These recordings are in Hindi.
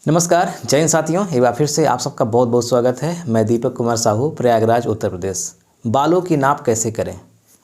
नमस्कार जय हिंद साथियों, एक बार फिर से आप सबका बहुत बहुत स्वागत है। मैं दीपक कुमार साहू, प्रयागराज उत्तर प्रदेश। बालों की नाप कैसे करें,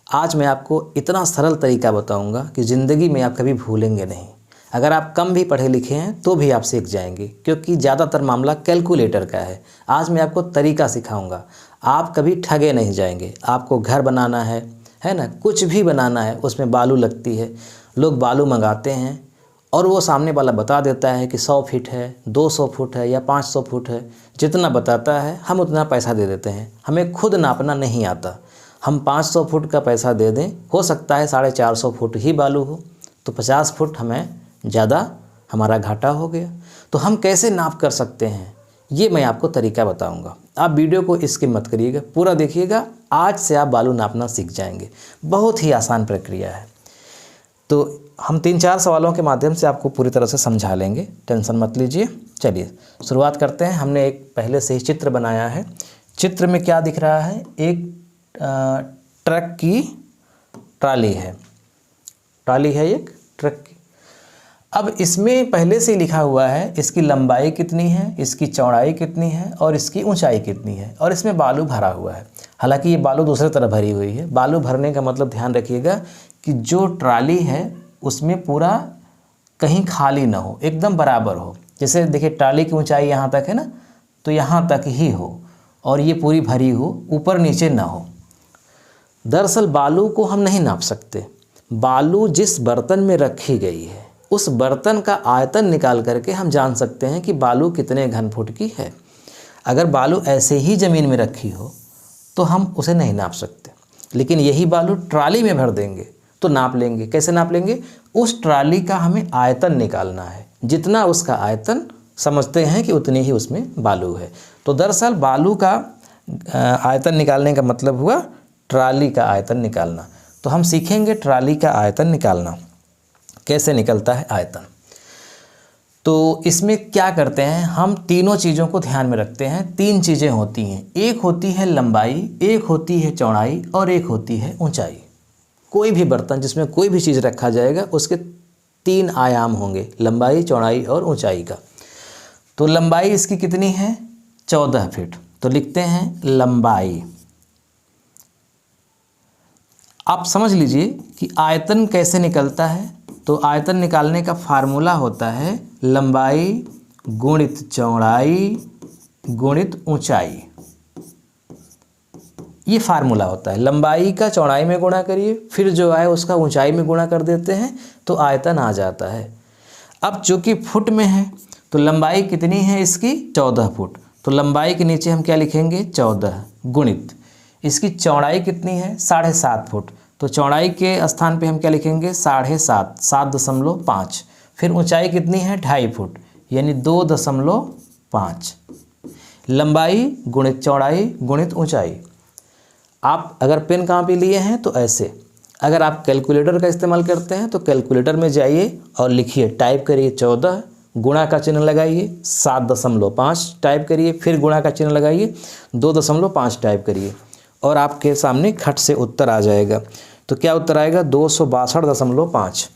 आज मैं आपको इतना सरल तरीका बताऊंगा कि ज़िंदगी में आप कभी भूलेंगे नहीं। अगर आप कम भी पढ़े लिखे हैं तो भी आप सीख जाएंगे, क्योंकि ज़्यादातर मामला कैलकुलेटर का है। आज मैं आपको तरीका सिखाऊँगा, आप कभी ठगे नहीं जाएंगे। आपको घर बनाना है ना, कुछ भी बनाना है, उसमें बालू लगती है। लोग बालू मंगाते हैं और वो सामने वाला बता देता है कि 100 फीट है, 200 फुट है या 500 फुट है। जितना बताता है हम उतना पैसा दे देते हैं। हमें खुद नापना नहीं आता। हम 500 फुट का पैसा दे दें, हो सकता है 450 फुट ही बालू हो, तो 50 फुट हमें ज़्यादा हमारा घाटा हो गया। तो हम कैसे नाप कर सकते हैं, ये मैं आपको तरीका बताऊंगा। आप वीडियो को स्किप मत करिएगा, पूरा देखिएगा। आज से आप बालू नापना सीख जाएंगे। बहुत ही आसान प्रक्रिया है। तो हम 3-4 सवालों के माध्यम से आपको पूरी तरह से समझा लेंगे, टेंशन मत लीजिए। चलिए शुरुआत करते हैं। हमने एक पहले से ही चित्र बनाया है। चित्र में क्या दिख रहा है, एक ट्रक की ट्राली है। ट्राली है एक ट्रक की। अब इसमें पहले से ही लिखा हुआ है इसकी लंबाई कितनी है, इसकी चौड़ाई कितनी है और इसकी ऊंचाई कितनी है, और इसमें बालू भरा हुआ है। हालांकि ये बालू दूसरे तरफ भरी हुई है। बालू भरने का मतलब ध्यान रखिएगा कि जो ट्राली है उसमें पूरा कहीं खाली ना हो, एकदम बराबर हो। जैसे देखिए ट्राली की ऊंचाई यहाँ तक है ना, तो यहाँ तक ही हो और ये पूरी भरी हो, ऊपर नीचे ना हो। दरअसल बालू को हम नहीं नाप सकते। बालू जिस बर्तन में रखी गई है उस बर्तन का आयतन निकाल करके हम जान सकते हैं कि बालू कितने घन फुट की है। अगर बालू ऐसे ही ज़मीन में रखी हो तो हम उसे नहीं नाप सकते, लेकिन यही बालू ट्राली में भर देंगे तो नाप लेंगे। कैसे नाप लेंगे, उस ट्राली का हमें आयतन निकालना है। जितना उसका आयतन समझते हैं कि उतनी ही उसमें बालू है। तो दरअसल बालू का आयतन निकालने का मतलब हुआ ट्राली का आयतन निकालना। तो हम सीखेंगे ट्राली का आयतन निकालना, कैसे निकलता है आयतन। तो इसमें क्या करते हैं, हम तीनों चीज़ों को ध्यान में रखते हैं। 3 चीज़ें होती हैं, एक होती है लंबाई, एक होती है चौड़ाई और एक होती है ऊंचाई। कोई भी बर्तन जिसमें कोई भी चीज़ रखा जाएगा उसके 3 आयाम होंगे, लंबाई, चौड़ाई और ऊंचाई का। तो लंबाई इसकी कितनी है, 14 फीट। तो लिखते हैं लंबाई। आप समझ लीजिए कि आयतन कैसे निकलता है। तो आयतन निकालने का फार्मूला होता है लंबाई गुणित चौड़ाई गुणित ऊंचाई। ये फार्मूला होता है। लंबाई का चौड़ाई में गुणा करिए, फिर जो आए उसका ऊंचाई में गुणा कर देते हैं तो आयतन आ जाता है। अब चूँकि फुट में है तो लंबाई कितनी है इसकी, 14 फुट। तो लंबाई के नीचे हम क्या लिखेंगे, 14 गुणित इसकी चौड़ाई कितनी है, 7.5 फुट। तो चौड़ाई के स्थान पे हम क्या लिखेंगे, 7.5, 7.5। फिर ऊंचाई कितनी है, 2.5 फुट, यानी 2.5। लंबाई गुणित चौड़ाई गुणित ऊंचाई। आप अगर पेन कापी लिए हैं तो ऐसे, अगर आप कैलकुलेटर का इस्तेमाल करते हैं तो कैलकुलेटर में जाइए और लिखिए, टाइप करिए 14, गुणा का चिन्ह लगाइए, 7.5 टाइप करिए, फिर गुणा का चिन्ह लगाइए, 2.5 टाइप करिए और आपके सामने खट से उत्तर आ जाएगा। तो क्या उत्तर आएगा, 262.5।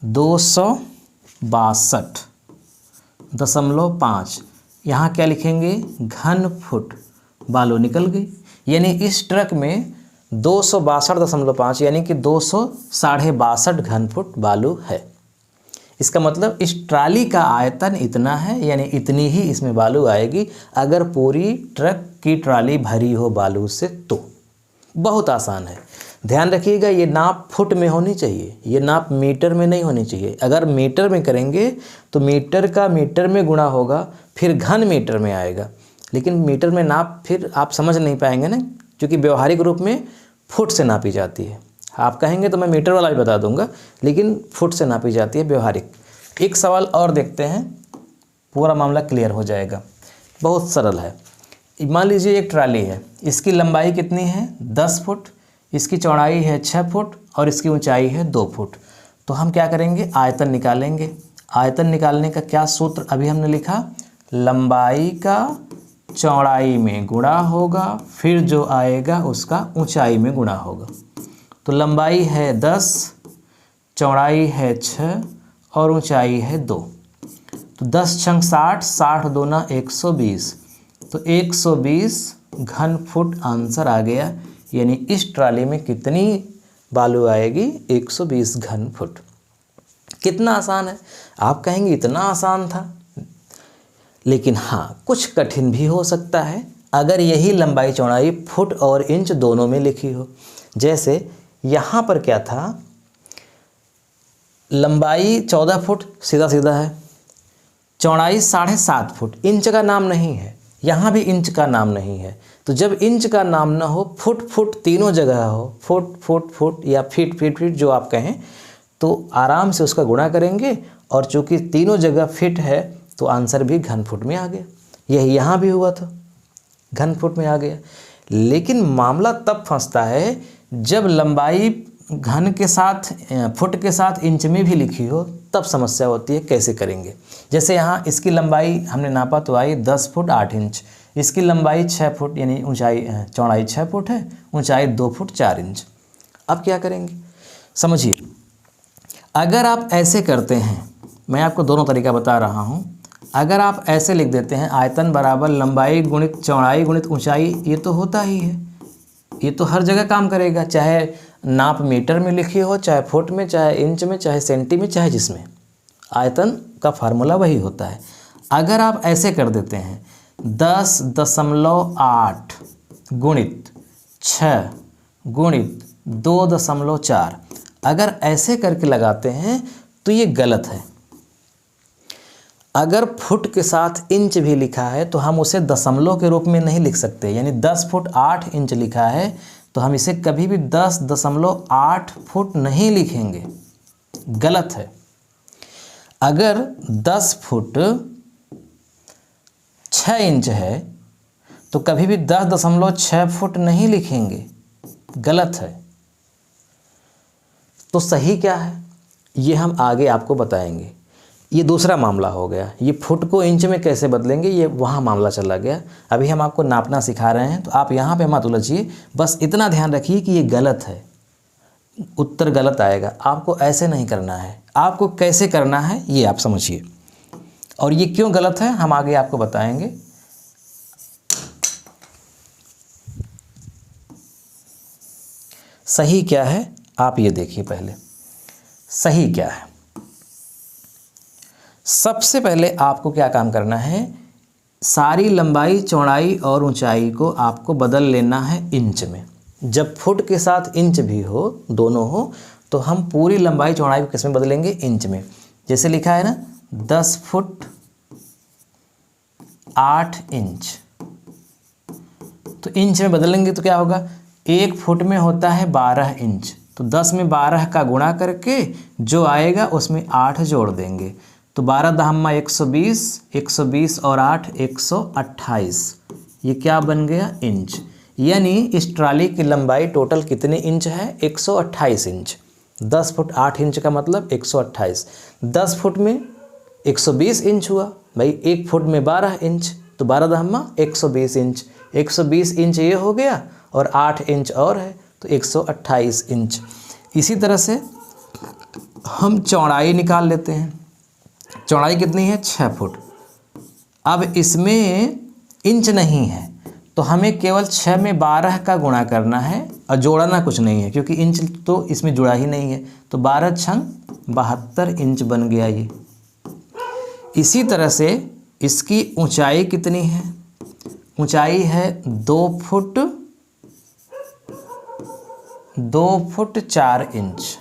262.5। यहाँ क्या लिखेंगे, घन फुट। बालू निकल गई, यानी इस ट्रक में 262.5 यानी कि 262.5 घन फुट बालू है। इसका मतलब इस ट्राली का आयतन इतना है, यानी इतनी ही इसमें बालू आएगी अगर पूरी ट्रक की ट्राली भरी हो बालू से। तो बहुत आसान है। ध्यान रखिएगा, ये नाप फुट में होनी चाहिए, ये नाप मीटर में नहीं होनी चाहिए। अगर मीटर में करेंगे तो मीटर का मीटर में गुणा होगा, फिर घन मीटर में आएगा। लेकिन मीटर में नाप फिर आप समझ नहीं पाएंगे ना, क्योंकि व्यवहारिक रूप में फुट से नापी जाती है। आप कहेंगे तो मैं मीटर वाला भी बता दूंगा, लेकिन फुट से नापी जाती है व्यवहारिक। एक सवाल और देखते हैं, पूरा मामला क्लियर हो जाएगा। बहुत सरल है। मान लीजिए एक ट्राली है, इसकी लंबाई कितनी है, 10 फुट, इसकी चौड़ाई है 6 फुट और इसकी ऊंचाई है 2 फुट। तो हम क्या करेंगे, आयतन निकालेंगे। आयतन निकालने का क्या सूत्र अभी हमने लिखा, लंबाई का चौड़ाई में गुणा होगा, फिर जो आएगा उसका ऊंचाई में गुणा होगा। तो लंबाई है 10, चौड़ाई है 6 और ऊंचाई है 2। तो 10 छंग 60, 60 दूना 120, तो 120 घन फुट आंसर आ गया। यानी इस ट्राली में कितनी बालू आएगी? 120 घन फुट। कितना आसान है। आप कहेंगे इतना आसान था, लेकिन हाँ कुछ कठिन भी हो सकता है अगर यही लंबाई चौड़ाई फुट और इंच दोनों में लिखी हो। जैसे यहाँ पर क्या था, लंबाई 14 फुट सीधा सीधा है, चौड़ाई 7.5 फुट, इंच का नाम नहीं है, यहाँ भी इंच का नाम नहीं है। तो जब इंच का नाम ना हो, फुट फुट तीनों जगह हो, फुट फुट फुट या फीट फीट फीट जो आप कहें, तो आराम से उसका गुणा करेंगे और चूंकि तीनों जगह फिट है तो आंसर भी घन फुट में आ गया। यही यहाँ भी हुआ था, घन फुट में आ गया। लेकिन मामला तब फंसता है जब लंबाई घन के साथ फुट के साथ इंच में भी लिखी हो, तब समस्या होती है कैसे करेंगे। जैसे यहाँ इसकी लंबाई हमने नापा तो आई 10 फुट 8 इंच, इसकी लंबाई 6 फुट यानी ऊंचाई चौड़ाई 6 फुट है, ऊंचाई 2 फुट 4 इंच। अब क्या करेंगे समझिए। अगर आप ऐसे करते हैं, मैं आपको दोनों तरीका बता रहा हूँ। अगर आप ऐसे लिख देते हैं आयतन बराबर लंबाई गुणित चौड़ाई गुणित ऊंचाई, ये तो होता ही है, ये तो हर जगह काम करेगा, चाहे नाप मीटर में लिखी हो, चाहे फुट में, चाहे इंच में, चाहे सेंटी में, चाहे जिसमें, आयतन का फार्मूला वही होता है। अगर आप ऐसे कर देते हैं 10.8 गुणित 6 गुणित 2.4, अगर ऐसे करके लगाते हैं तो ये गलत है। अगर फुट के साथ इंच भी लिखा है तो हम उसे दशमलव के रूप में नहीं लिख सकते। यानी 10 फुट 8 इंच लिखा है तो हम इसे कभी भी 10.8 फुट नहीं लिखेंगे, गलत है। अगर 10 फुट 6 इंच है तो कभी भी 10.6 फुट नहीं लिखेंगे, गलत है। तो सही क्या है ये हम आगे आपको बताएंगे। ये दूसरा मामला हो गया। ये फुट को इंच में कैसे बदलेंगे ये वहाँ मामला चला गया। अभी हम आपको नापना सिखा रहे हैं, तो आप यहाँ पे मत उलझिए, बस इतना ध्यान रखिए कि ये गलत है, उत्तर गलत आएगा। आपको ऐसे नहीं करना है, आपको कैसे करना है ये आप समझिए। और ये क्यों गलत है हम आगे आपको बताएंगे। सही क्या है आप ये देखिए। पहले सही क्या है, सबसे पहले आपको क्या काम करना है, सारी लंबाई चौड़ाई और ऊंचाई को आपको बदल लेना है इंच में। जब फुट के साथ इंच भी हो, दोनों हो, तो हम पूरी लंबाई चौड़ाई को किस में बदलेंगे? इंच में। जैसे लिखा है ना 10 फुट 8 इंच, तो इंच में बदलेंगे तो क्या होगा, 1 फुट में होता है 12 इंच, तो 10 में 12 का गुणा करके जो आएगा उसमें 8 जोड़ देंगे, तो 12 दहम्मा 120, 120 और 8 128, ये क्या बन गया? इंच। यानी इस ट्राली की लंबाई टोटल कितने इंच है? 128 इंच। 10 फुट 8 इंच का मतलब 128। 10 फुट में 120 इंच हुआ भाई, 1 फुट में 12 इंच, तो 12 दहम्मा 120 इंच। 120 इंच ये हो गया और 8 इंच और है तो 128 इंच। इसी तरह से हम चौड़ाई निकाल लेते हैं। चौड़ाई कितनी है? 6 फुट। अब इसमें इंच नहीं है तो हमें केवल 6 में 12 का गुणा करना है और जोड़ना कुछ नहीं है, क्योंकि इंच तो इसमें जुड़ा ही नहीं है। तो 12 छंग 72 इंच बन गया ये। इसी तरह से इसकी ऊंचाई कितनी है? ऊंचाई है 2 फुट 4 इंच।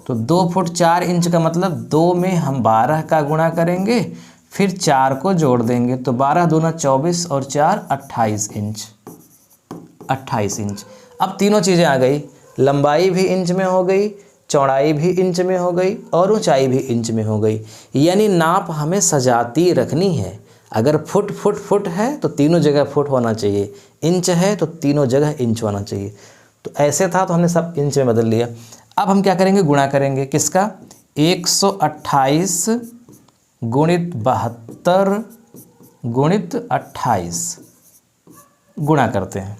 तो 2 फुट 4 इंच का मतलब 2 में हम 12 का गुणा करेंगे, फिर 4 को जोड़ देंगे, तो 12 दूना 24 और 4 28 इंच। 28 इंच। अब तीनों चीज़ें आ गई, लंबाई भी इंच में हो गई, चौड़ाई भी इंच में हो गई और ऊंचाई भी इंच में हो गई। यानी नाप हमें सजाती रखनी है। अगर फुट फुट फुट है तो तीनों जगह फुट होना चाहिए, इंच है तो तीनों जगह इंच होना चाहिए। तो ऐसे था तो हमने सब इंच में बदल लिया। अब हम क्या करेंगे? गुणा करेंगे। किसका? 128 गुणित 72 गुणित 28 गुणा करते हैं।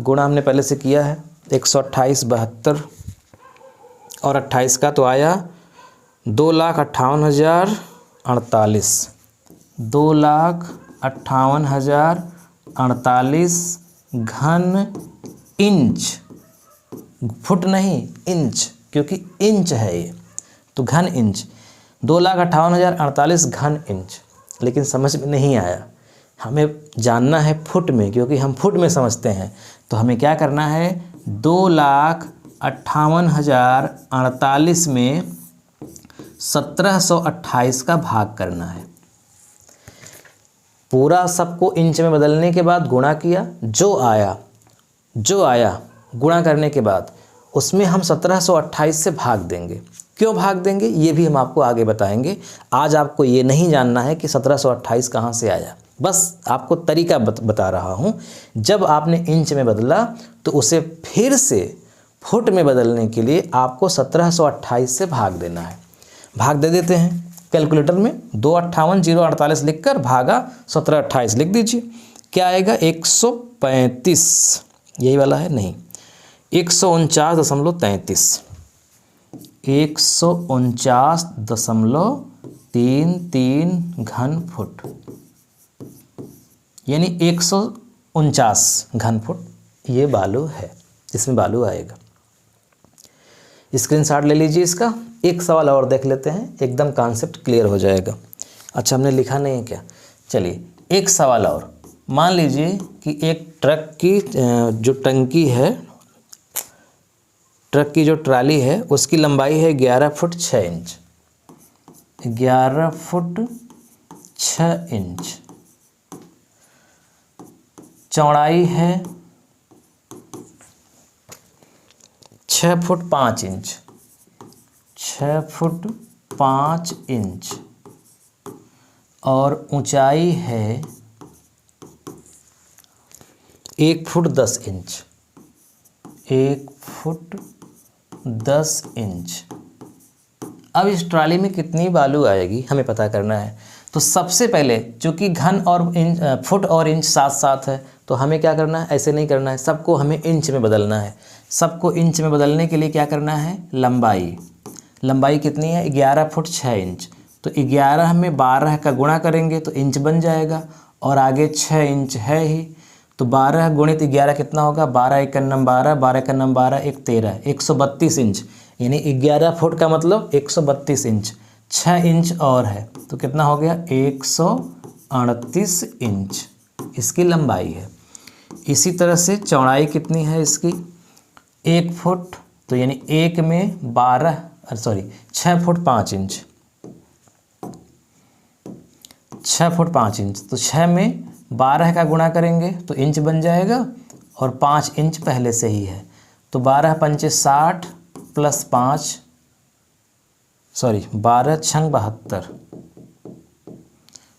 गुणा हमने पहले से किया है। 128 72 और 28 का तो आया 2,58,000 48, 2,58,048 घन इंच, फुट नहीं इंच, क्योंकि इंच है ये, तो घन इंच 2,58,048 घन इंच। लेकिन समझ में नहीं आया, हमें जानना है फुट में, क्योंकि हम फुट में समझते हैं। तो हमें क्या करना है, 2,58,048 में 1728 का भाग करना है। पूरा सबको इंच में बदलने के बाद गुणा किया, जो आया गुणा करने के बाद उसमें हम 1728 से भाग देंगे। क्यों भाग देंगे ये भी हम आपको आगे बताएंगे। आज आपको ये नहीं जानना है कि 1728 कहाँ से आया, बस आपको तरीका बता रहा हूँ। जब आपने इंच में बदला तो उसे फिर से फुट में बदलने के लिए आपको 1728 से भाग देना है। भाग दे देते हैं कैलकुलेटर में, 258,048 लिखकर भागा 1728 लिख दीजिए। क्या आएगा, 135, यही वाला है नहीं, 149.33, 149.33 घन फुट, यानी 149 घन फुट ये बालू है, इसमें बालू आएगा। स्क्रीनशॉट ले लीजिए इसका। एक सवाल और देख लेते हैं, एकदम कॉन्सेप्ट क्लियर हो जाएगा। अच्छा, हमने लिखा नहीं है क्या, चलिए एक सवाल और। मान लीजिए कि एक ट्रक की जो टंकी है, ट्रक की जो ट्राली है, उसकी लंबाई है 11 फुट 6 इंच, 11 फुट 6 इंच, चौड़ाई है 6 फुट 5 इंच, 6 फुट 5 इंच, और ऊंचाई है 1 फुट 10 इंच, 1 फुट 10 इंच। अब इस ट्राली में कितनी बालू आएगी हमें पता करना है। तो सबसे पहले चूँकि घन और इंच, फुट और इंच साथ साथ है, तो हमें क्या करना है, ऐसे नहीं करना है, सबको हमें इंच में बदलना है। सबको इंच में बदलने के लिए क्या करना है, लंबाई कितनी है, 11 फुट 6 इंच। तो 11 में 12 का गुणा करेंगे तो इंच बन जाएगा, और आगे 6 इंच है ही, तो 12 गुणित 11 कितना होगा, 12 × 9 12, 12 × 9 12, 1 13, 132 इंच, यानी 11 फुट का मतलब 132 इंच। 6 इंच और है तो कितना हो गया, 138 इंच इसकी लंबाई है। इसी तरह से चौड़ाई कितनी है इसकी, 1 फुट, तो यानी 1 में 6 फुट 5 इंच, 6 फुट 5 इंच, तो 6 में 12 का गुणा करेंगे तो इंच बन जाएगा, और 5 इंच पहले से ही है, तो 12 पंचे 60 प्लस 5, 12 छंग 72,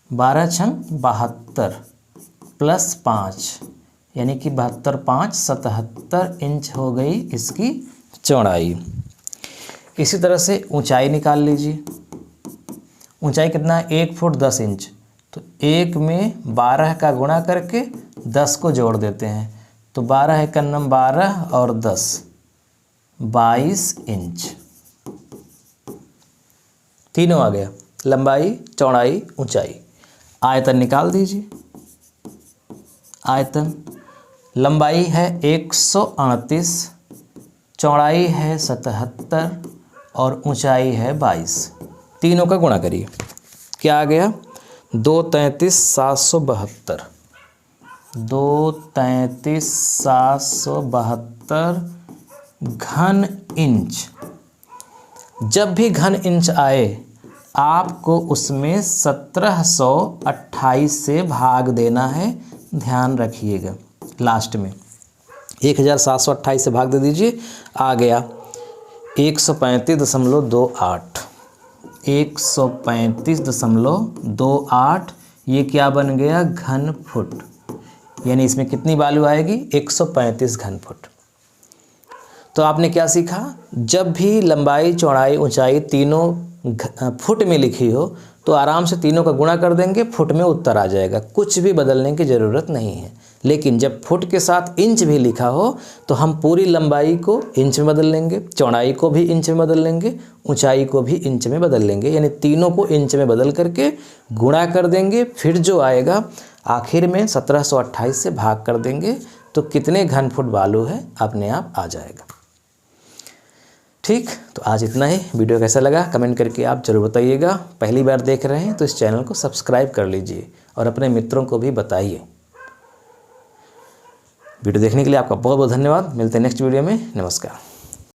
12 छंग 72 प्लस 5, यानी कि 72 5 77 इंच हो गई इसकी चौड़ाई। इसी तरह से ऊंचाई निकाल लीजिए। ऊंचाई कितना है, 1 फुट 10 इंच, तो 1 में 12 का गुणा करके 10 को जोड़ देते हैं, तो 12 × 9 12 और 10 22 इंच। तीनों आ गया, लंबाई, चौड़ाई, ऊंचाई। आयतन निकाल दीजिए। आयतन, लंबाई है 138, चौड़ाई है 77 और ऊंचाई है 22। तीनों का गुणा करिए, क्या आ गया, 233 772, 233 772 घन इंच। जब भी घन इंच आए आपको उसमें 1728 से भाग देना है, ध्यान रखिएगा। लास्ट में 1728 से भाग दे दीजिए, आ गया 135.28, 135.28, ये क्या बन गया, घन फुट। यानी इसमें कितनी बालू आएगी, 135 घन फुट। तो आपने क्या सीखा, जब भी लंबाई, चौड़ाई, ऊंचाई तीनों फुट में लिखी हो तो आराम से तीनों का गुणा कर देंगे, फुट में उत्तर आ जाएगा, कुछ भी बदलने की ज़रूरत नहीं है। लेकिन जब फुट के साथ इंच भी लिखा हो तो हम पूरी लंबाई को इंच में बदल लेंगे, चौड़ाई को भी इंच में बदल लेंगे, ऊंचाई को भी इंच में बदल लेंगे, यानी तीनों को इंच में बदल करके गुणा कर देंगे। फिर जो आएगा आखिर में 1728 से भाग कर देंगे तो कितने घन फुट बालू है अपने आप आ जाएगा। ठीक, तो आज इतना ही। वीडियो कैसा लगा कमेंट करके आप जरूर बताइएगा। पहली बार देख रहे हैं तो इस चैनल को सब्सक्राइब कर लीजिए और अपने मित्रों को भी बताइए। वीडियो देखने के लिए आपका बहुत बहुत धन्यवाद। मिलते हैं नेक्स्ट वीडियो में। नमस्कार।